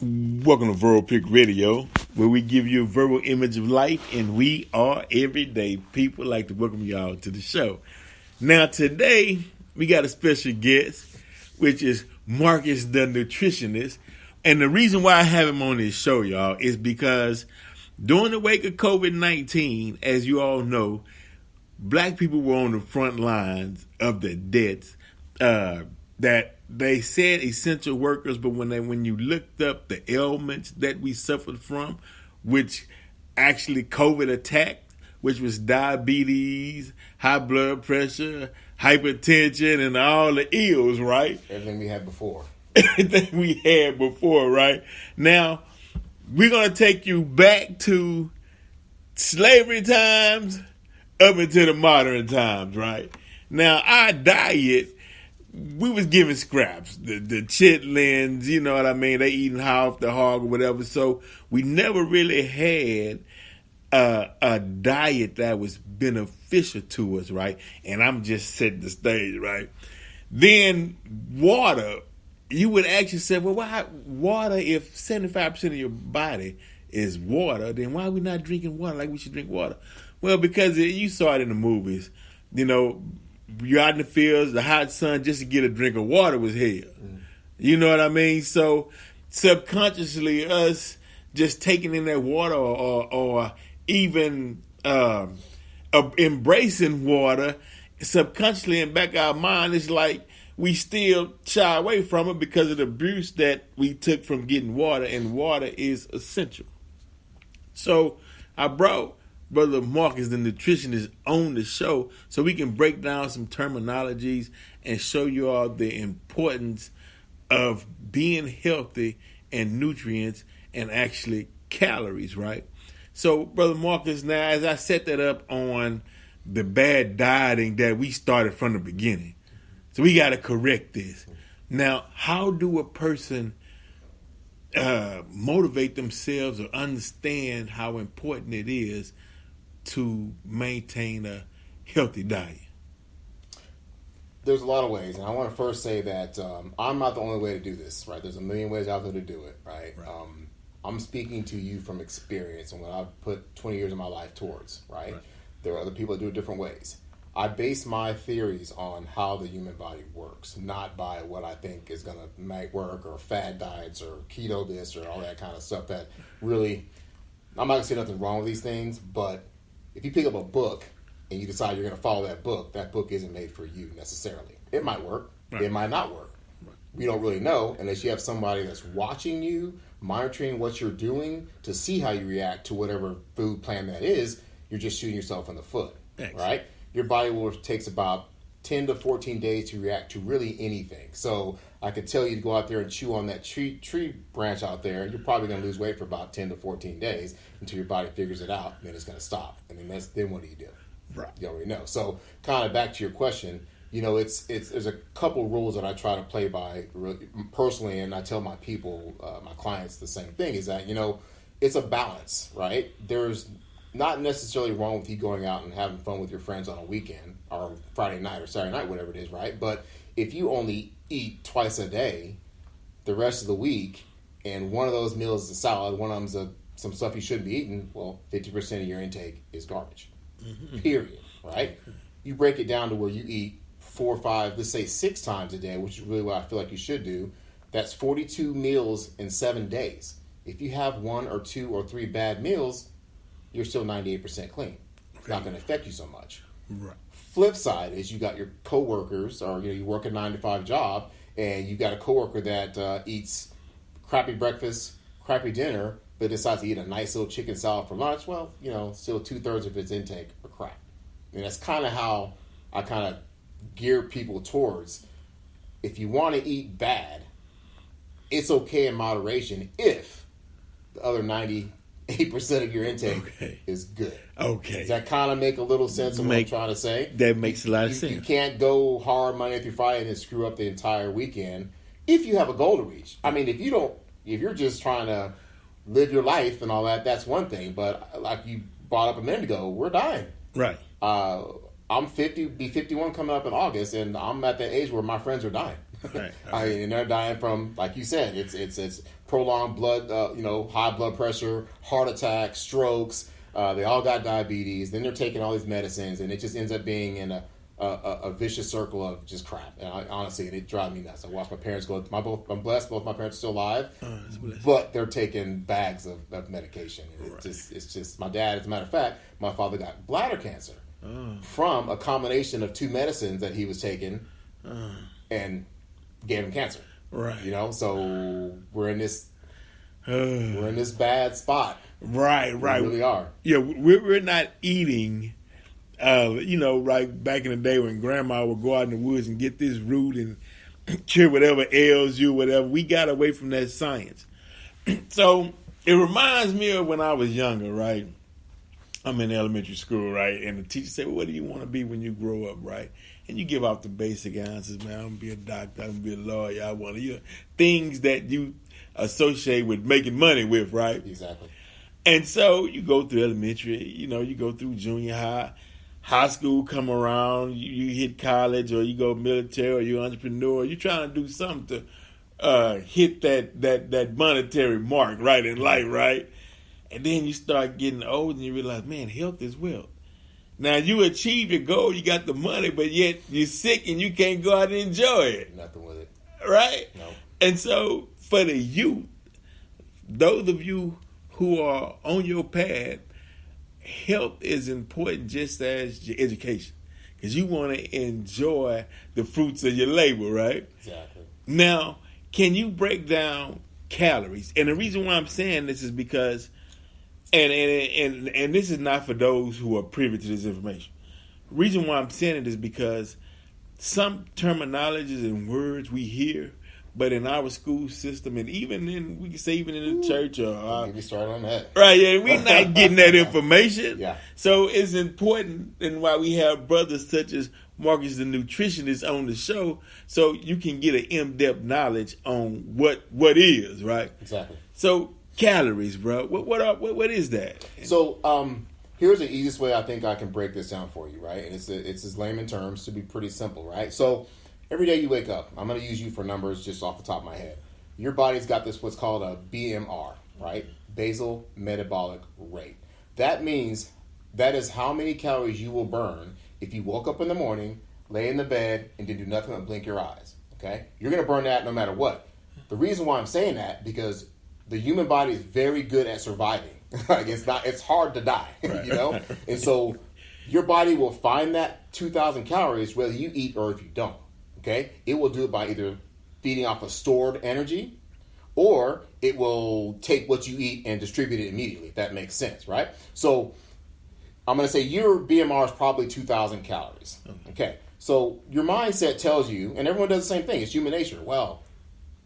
Welcome to Verbal Pick Radio, where we give you a verbal image of life, and we are everyday people. Like to welcome y'all to the show. Now, today, we got a special guest, which is Marcus the Nutritionist. And the reason why I have him on this show, y'all, is because during the wake of COVID-19, as you all know, black people were on the front lines of the deaths that they said essential workers, but when you looked up the ailments that we suffered from, which actually COVID attacked, which was diabetes, high blood pressure, hypertension, and all the ills, right? Everything we had before. Everything we had before, right? Now, we're going to take you back to slavery times up into the modern times, right? Now, our diet, we was giving scraps, the chitlins, you know what I mean? They eating half the hog or whatever. So we never really had a diet that was beneficial to us, right? And I'm just setting the stage, right? Then water, you would actually say, well, why water? If 75% of your body is water, then why are we not drinking water like we should drink water? Well, because you saw it in the movies, you know. You're out in the fields, the hot sun, just to get a drink of water was hell. You know what I mean? So subconsciously, us just taking in that water or even embracing water, subconsciously in back of our mind, it's like we still shy away from it because of the abuse that we took from getting water, and water is essential. So I brought Brother Marcus, the nutritionist, on the show so we can break down some terminologies and show you all the importance of being healthy and nutrients and actually calories, right? So, Brother Marcus, now as I set that up on the bad dieting that we started from the beginning, so we got to correct this. Now, how do a person motivate themselves or understand how important it is to maintain a healthy diet? There's a lot of ways, and I want to first say that I'm not the only way to do this, right? There's a million ways out there to do it, right? I'm speaking to you from experience and what I've put 20 years of my life towards, right? There are other people that do it different ways. I base my theories on how the human body works, not by what I think is going to make work or fad diets or keto this or all that kind of stuff that really, I'm not going to say nothing wrong with these things, but if you pick up a book and you decide you're going to follow that book isn't made for you necessarily. It might work. Right. It might not work. Right. We don't really know unless you have somebody that's watching you, monitoring what you're doing to see how you react to whatever food plan that is. You're just shooting yourself in the foot. Thanks. Right? Your body takes about 10 to 14 days to react to really anything. So I could tell you to go out there and chew on that tree branch out there. You're probably going to lose weight for about 10 to 14 days until your body figures it out, and then it's going to stop. And then what do you do? Right. You already know. So kind of back to your question, you know, there's a couple rules that I try to play by personally, and I tell my people, my clients the same thing, is that, you know, it's a balance, right? There's not necessarily wrong with you going out and having fun with your friends on a weekend or Friday night or Saturday night, whatever it is, right? But if you only eat twice a day the rest of the week, and one of those meals is a salad, one of them's some stuff you shouldn't be eating, well, 50% of your intake is garbage. Mm-hmm. Period, right? You break it down to where you eat 4 or 5, let's say 6 times a day, which is really what I feel like you should do. That's 42 meals in 7 days. If you have 1 or 2 or 3 bad meals, you're still 98% clean. It's not going to affect you so much. Right. Flip side is you got your coworkers, or you work a 9-to-5 job, and you got a coworker that eats crappy breakfast, crappy dinner, but decides to eat a nice little chicken salad for lunch. Well, still 2/3 of its intake are crap. And that's kind of how I kind of gear people towards. If you want to eat bad, it's okay in moderation if the other 98% of your intake is good. Okay. Does that kind of make a little sense of what I'm trying to say? That makes a lot of sense. You can't go hard Monday through Friday and then screw up the entire weekend if you have a goal to reach. I mean, if you're just trying to live your life and all that, that's one thing. But like you brought up a minute ago, we're dying. Right. I'm 50, be 51 coming up in August, and I'm at that age where my friends are dying. Right. I mean, and they're dying from, like you said, it's prolonged blood, high blood pressure, heart attack, strokes. They all got diabetes. Then they're taking all these medicines, and it just ends up being in a vicious circle of just crap. And honestly, it drives me nuts. I watch my parents go. I'm blessed. Both my parents are still alive, but they're taking bags of medication. It's just my dad. As a matter of fact, my father got bladder cancer from a combination of two medicines that he was taking, and gave him cancer. Right. So we're in this bad spot. Right. We really are. Yeah, we're not eating. Right back in the day when Grandma would go out in the woods and get this root and cure whatever ails you, whatever. We got away from that science. So it reminds me of when I was younger, right? I'm in elementary school, right? And the teacher said, well, what do you want to be when you grow up, right? And you give out the basic answers, man. I'm going to be a doctor. I'm going to be a lawyer. I want to, things that you associate with making money with, right? Exactly. And so you go through elementary, you go through junior high school come around, you hit college, or you go military, or you're an entrepreneur. You're trying to do something to hit that monetary mark, right, in life, right? And then you start getting old and you realize, man, health is wealth. Now, you achieve your goal, you got the money, but yet you're sick and you can't go out and enjoy it. Nothing with it. Right? No. And so for the youth, those of you who are on your path, health is important just as your education. Because you want to enjoy the fruits of your labor, right? Exactly. Now, can you break down calories? And the reason why I'm saying this is because, and this is not for those who are privy to this information. The reason why I'm saying it is because some terminologies and words we hear, but in our school system, and even in, we can say even in the church, or maybe start on that. Right? Yeah, we're not getting that information. Yeah. So it's important, and why we have brothers such as Marcus, the nutritionist, on the show, so you can get an in-depth knowledge on what is, right? Exactly. So calories, bro. What is that? So here's the easiest way I think I can break this down for you, right? And it's as layman terms to be pretty simple, right? So every day you wake up, I'm going to use you for numbers just off the top of my head. Your body's got this what's called a BMR, right? Basal metabolic rate. That means that is how many calories you will burn if you woke up in the morning, lay in the bed, and didn't do nothing but blink your eyes, okay? You're going to burn that no matter what. The reason why I'm saying that, because the human body is very good at surviving. Like it's hard to die, Right. And so your body will find that 2,000 calories whether you eat or if you don't. Okay, it will do it by either feeding off of stored energy, or it will take what you eat and distribute it immediately. If that makes sense, right? So I'm going to say your BMR is probably 2,000 calories. Okay, so your mindset tells you, and everyone does the same thing. It's human nature. Well,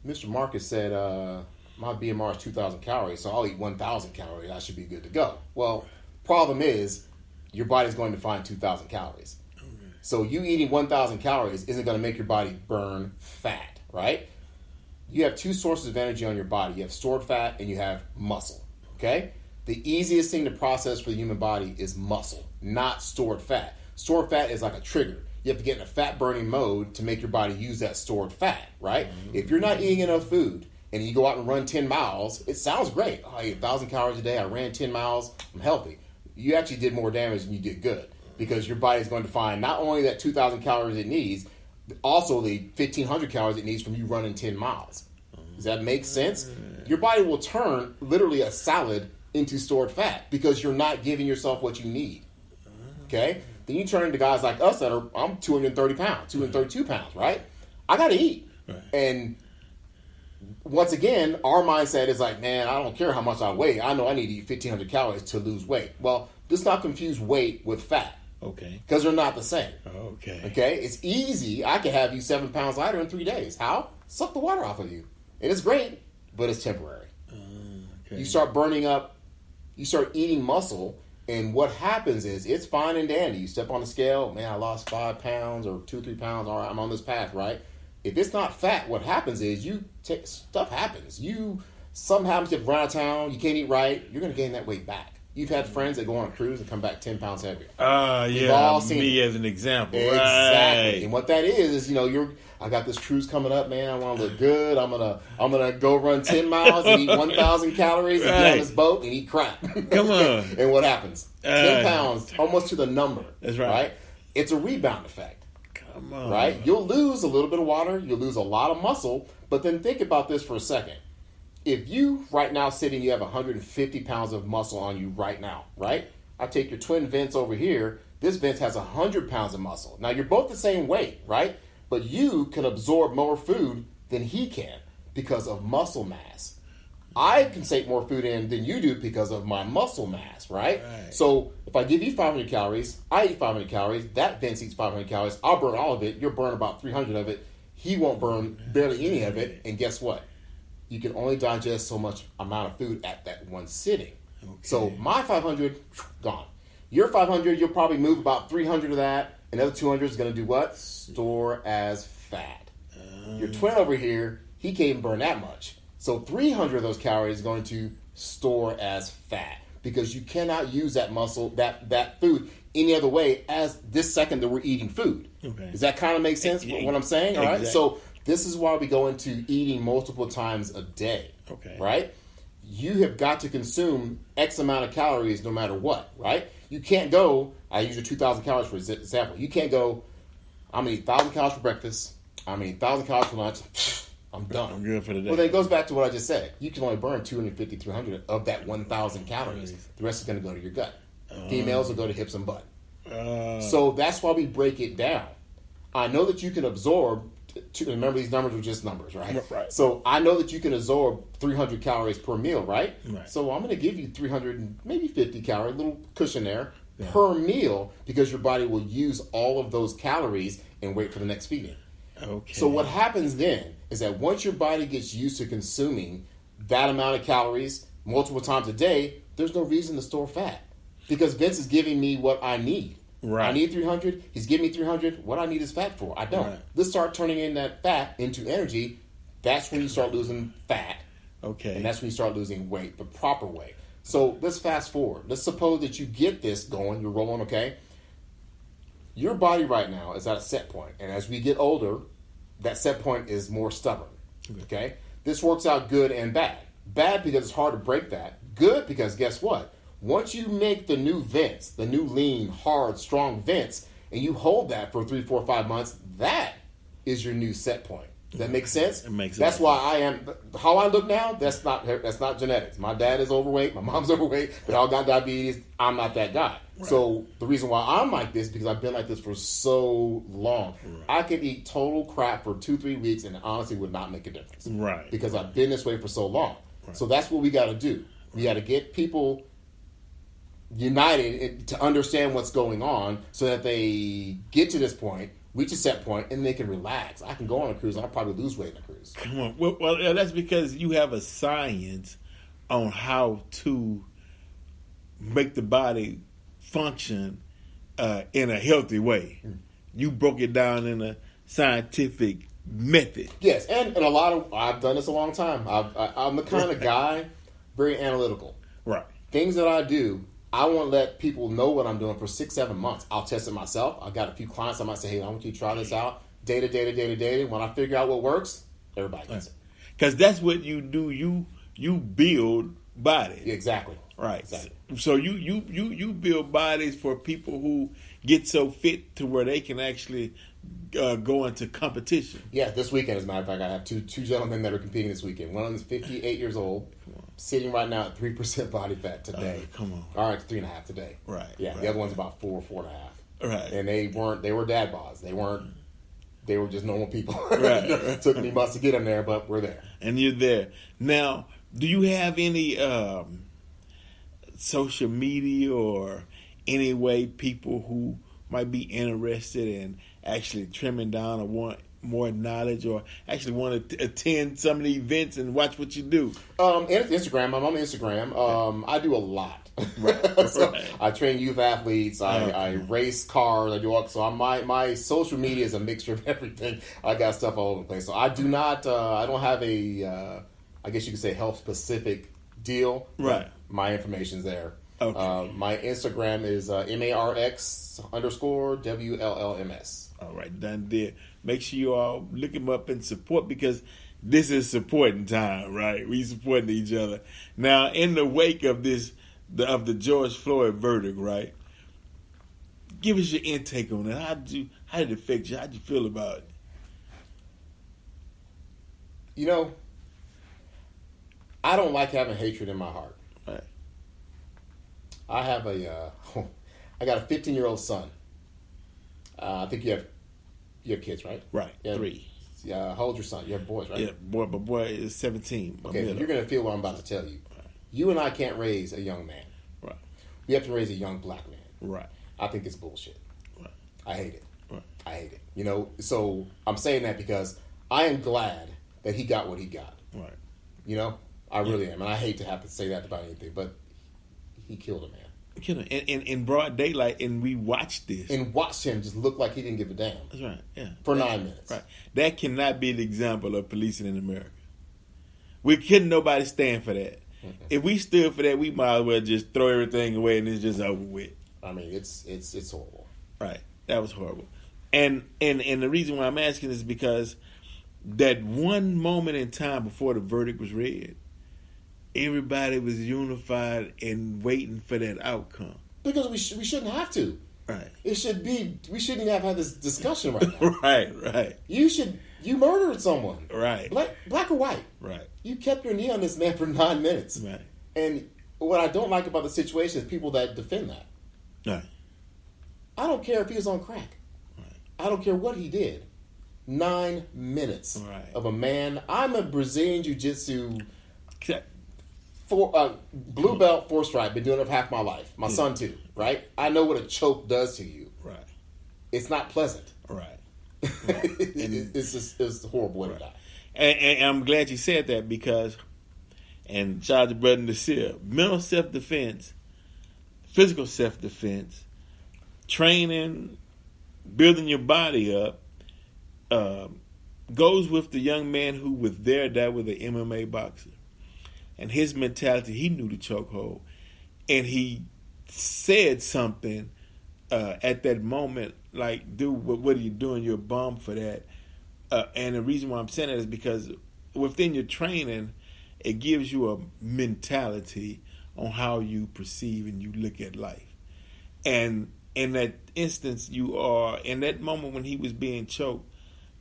Mr. Marcus said my BMR is 2,000 calories, so I'll eat 1,000 calories. I should be good to go. Well, problem is your body's going to find 2,000 calories. So you eating 1,000 calories isn't going to make your body burn fat, right? You have two sources of energy on your body. You have stored fat and you have muscle, okay? The easiest thing to process for the human body is muscle, not stored fat. Stored fat is like a trigger. You have to get in a fat-burning mode to make your body use that stored fat, right? Mm-hmm. If you're not eating enough food and you go out and run 10 miles, it sounds great. Oh, I ate 1,000 calories a day. I ran 10 miles. I'm healthy. You actually did more damage than you did good. Because your body is going to find not only that 2,000 calories it needs, but also the 1,500 calories it needs from you running 10 miles. Does that make sense? Your body will turn literally a salad into stored fat because you're not giving yourself what you need. Okay? Then you turn into guys like us that are, I'm 230 pounds, 232 pounds, right? I got to eat. Right. And once again, our mindset is like, man, I don't care how much I weigh. I know I need to eat 1,500 calories to lose weight. Well, let's not confuse weight with fat. Okay. Because they're not the same. Okay. Okay? It's easy. I could have you 7 pounds lighter in 3 days. How? Suck the water off of you. And it's great, but it's temporary. Okay. You start burning up, you start eating muscle, and what happens is it's fine and dandy. You step on the scale, man, I lost 5 pounds or 2 or 3 pounds. All right, I'm on this path, right? If it's not fat, what happens is stuff happens. Something happens, you run out of town, you can't eat right, you're going to gain that weight back. You've had friends that go on a cruise and come back 10 pounds heavier. We've all seen me as an example. Exactly. Right. And what that is I got this cruise coming up, man. I want to look good. I'm gonna go run 10 miles and eat 1,000 calories and get on this boat and eat crap. Come on. And what happens? 10 pounds, almost to the number. That's right. It's a rebound effect. Come on. Right? You'll lose a little bit of water. You'll lose a lot of muscle. But then think about this for a second. If you right now sitting, you have 150 pounds of muscle on you right now, right? I take your twin Vince over here. This Vince has 100 pounds of muscle. Now, you're both the same weight, right? But you can absorb more food than he can because of muscle mass. I can take more food in than you do because of my muscle mass, right? So if I give you 500 calories, I eat 500 calories, that Vince eats 500 calories, I'll burn all of it, you'll burn about 300 of it, he won't burn barely any of it, and guess what? You can only digest so much amount of food at that one sitting. Okay. So my 500, gone. Your 500, you'll probably move about 300 of that. Another 200 is going to do what? Store as fat. Your twin over here, he can't even burn that much. So 300 of those calories is going to store as fat because you cannot use that muscle, that food any other way as this second that we're eating food. Okay. Does that kind of make sense what I'm saying? All right. So this is why we go into eating multiple times a day. Okay. Right? You have got to consume X amount of calories no matter what, right? You can't go, I use your 2,000 calories for example. You can't go, I'm going to eat 1,000 calories for breakfast. I'm going to eat 1,000 calories for lunch. I'm done. I'm good for the day. Well, then it goes back to what I just said. You can only burn 250, 300 of that 1,000 calories. The rest is going to go to your gut. Females will go to hips and butt. So that's why we break it down. I know that you can absorb, remember these numbers are just numbers, right? Right. So I know that you can absorb 300 calories per meal, right? So I'm going to give you 300 and maybe 50 calories, a little cushion there per meal because your body will use all of those calories and wait for the next feeding. Okay. So what happens then is that once your body gets used to consuming that amount of calories multiple times a day, there's no reason to store fat because Vince is giving me what I need. Right. I need 300. He's giving me 300. What I need is fat for. I don't. Right. Let's start turning in that fat into energy. That's when you start losing fat. Okay. And that's when you start losing weight the proper way. So let's fast forward. Let's suppose that you get this going. You're rolling, okay? Your body right now is at a set point. And as we get older, that set point is more stubborn. Okay? This works out good and bad. Bad because it's hard to break that. Good because guess what? Once you make the new Vince, the new lean, hard, strong Vince, and you hold that for 3, 4, 5 months, that is your new set point. Does that make sense? It makes sense. That's why I am how I look now. That's not genetics. My dad is overweight. My mom's overweight. They all got diabetes. I'm not that guy. Right. So the reason why I'm like this is because I've been like this for so long. Right. I could eat total crap for 2-3 weeks and it honestly would not make a difference. Right. Because I've been this way for so long. Right. So that's what we got to do. We got to get people united to understand what's going on so that they get to this point, reach a set point, and they can relax. I can go on a cruise and I'll probably lose weight on a cruise. Come on. Well, that's because you have a science on how to make the body function in a healthy way. You broke it down in a scientific method. Yes, and a lot of, I've done this a long time. I'm the kind of guy, very analytical. Right. Things that I do, I won't let people know what I'm doing for 6-7 months. I'll test it myself. I've got a few clients. I might say, hey, I want you to try this out. Data. When I figure out what works, everybody gets it. Because that's what you do. You build bodies. Exactly. Right. Exactly. So you build bodies for people who get so fit to where they can actually go into competition. Yeah, this weekend, as a matter of fact, I have two gentlemen that are competing this weekend. One of them is 58 years old, sitting right now at 3% body fat today. Come on. All right, 3.5 today. Right. Yeah, right. The other one's about 4.5. Right. And they were dad bods. They were just normal people. Right. Took me months to get them there, but we're there. And you're there. Now, do you have any social media or any way people who might be interested in actually trimming down or want more knowledge or actually want to attend some of the events and watch what you do? Instagram. I'm on Instagram. I do a lot. Right. So right. I train youth athletes. I race cars. I do all. So my social media is a mixture of everything. I got stuff all over the place. So I do not. I don't have a. I guess you could say health specific deal. Right. My information's there. Okay. My Instagram is MARX_WLLMS. All right, done there. Make sure you all look him up and support, because this is supporting time, right? We supporting each other. Now, in the wake of this, of the George Floyd verdict, right? Give us your intake on it. How did it affect you? How did you feel about it? You know, I don't like having hatred in my heart. Right. I have I got a 15-year-old son. I think you have kids, right? Right. Yeah. 3. Yeah. How old's your son? You have boys, right? Yeah, boy. My boy is 17. Okay, so you're gonna feel what I'm about to tell you. Right. You and I can't raise a young man. Right. We have to raise a young black man. Right. I think it's bullshit. Right. I hate it. Right. I hate it. You know, so I'm saying that because I am glad that he got what he got. Right. You know, I really am, and I hate to have to say that about anything, but he killed a man. In broad daylight, and we watched this. And watched him just look like he didn't give a damn. That's right, yeah. For 9 minutes. Right. That cannot be the example of policing in America. We couldn't nobody stand for that. Mm-mm. If we stood for that, we might as well just throw everything away and it's just over with. I mean, it's horrible. Right. That was horrible. And the reason why I'm asking is because that one moment in time before the verdict was read, everybody was unified and waiting for that outcome. Because we shouldn't have to. Right. We shouldn't have had this discussion right now. Right. You murdered someone. Right. Black or white. Right. You kept your knee on this man for 9 minutes. Right. And what I don't like about the situation is people that defend that. Right. I don't care if he was on crack. Right. I don't care what he did. 9 minutes of a man. I'm a Brazilian Jiu-Jitsu blue belt, 4 stripe. Been doing it for half my life. My son too, right? I know what a choke does to you. Right. It's not pleasant. Right. It's a horrible way to die. And I'm glad you said that, because, and shout out to Brother Nasir, mental self-defense, physical self-defense, training, building your body up, goes with the young man who was there that was an MMA boxer. And his mentality, he knew the chokehold. And he said something at that moment, like, dude, what are you doing? You're a bum for that. And the reason why I'm saying that is because within your training, it gives you a mentality on how you perceive and you look at life. And in that instance, you are, in that moment when he was being choked,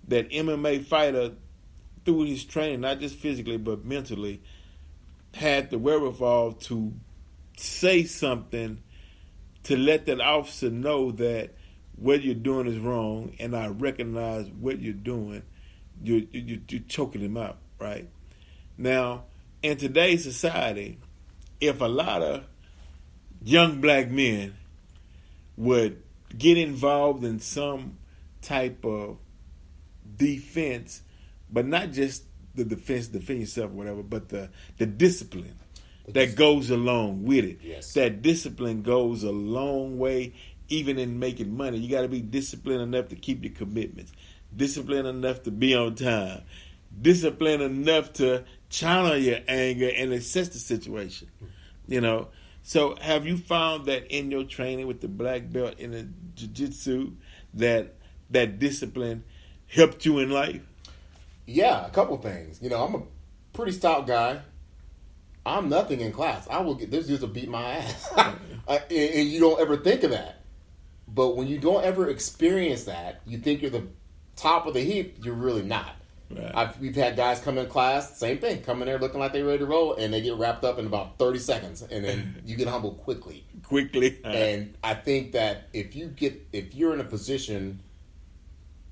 that MMA fighter, through his training, not just physically but mentally, had the wherewithal to say something to let that officer know that what you're doing is wrong, and I recognize what you're doing. You're choking him out, right? Now, in today's society, if a lot of young black men would get involved in some type of defense, but not just the defense, defend yourself or whatever, but the discipline that goes along with it. Yes. That discipline goes a long way, even in making money. You got to be disciplined enough to keep your commitments, disciplined enough to be on time, disciplined enough to channel your anger and assess the situation. You know, so have you found that in your training with the black belt in the jiu-jitsu that discipline helped you in life? Yeah, a couple things. You know, I'm a pretty stout guy. I'm nothing in class. I will get this dude to beat my ass, and you don't ever think of that. But when you don't ever experience that, you think you're the top of the heap. You're really not. Right. We've had guys come in class, same thing, come in there looking like they're ready to roll, and they get wrapped up in about 30 seconds, and then you get humbled quickly. And I think that if you're in a position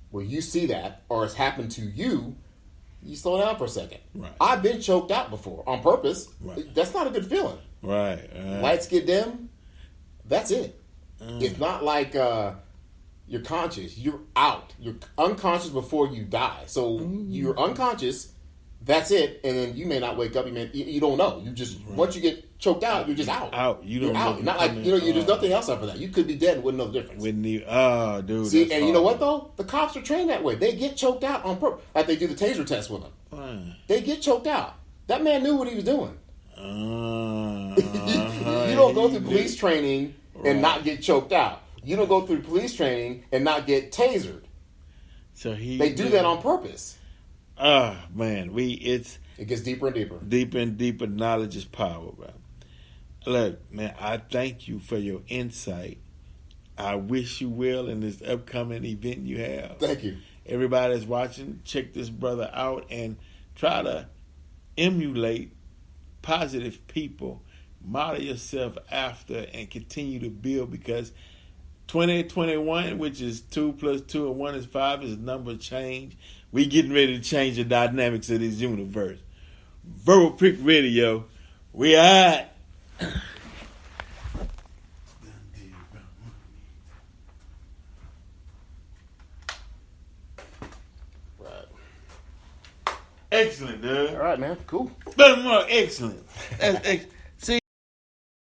where you see that, or it's happened to you, you slow down for a second. Right. I've been choked out before on purpose. Right. That's not a good feeling. Right. Lights get dim. That's it. It's not like you're conscious. You're out. You're unconscious before you die. So you're unconscious. That's it. And then you may not wake up. You don't know. You just once you get choked out, you're just out. You're out. Not like there's nothing else after that. You could be dead and wouldn't know the difference. Dude. See, and you know what though? The cops are trained that way. They get choked out on purpose. Like they do the taser test with them. They get choked out. That man knew what he was doing. You don't go through police training and not get choked out. You don't go through police training and not get tasered. So they do that on purpose. Man, it gets deeper and deeper. Deeper and deeper. Knowledge is power, bro. Look, man, I thank you for your insight. I wish you well in this upcoming event you have. Thank you. Everybody that's watching, check this brother out and try to emulate positive people. Model yourself after and continue to build, because 2021, which is 2 + 2 and 1 is 5, is a number change. We getting ready to change the dynamics of this universe. Verbal Prick Radio, we out. Excellent, dude. All right, man. Cool. Better more excellent. That's excellent.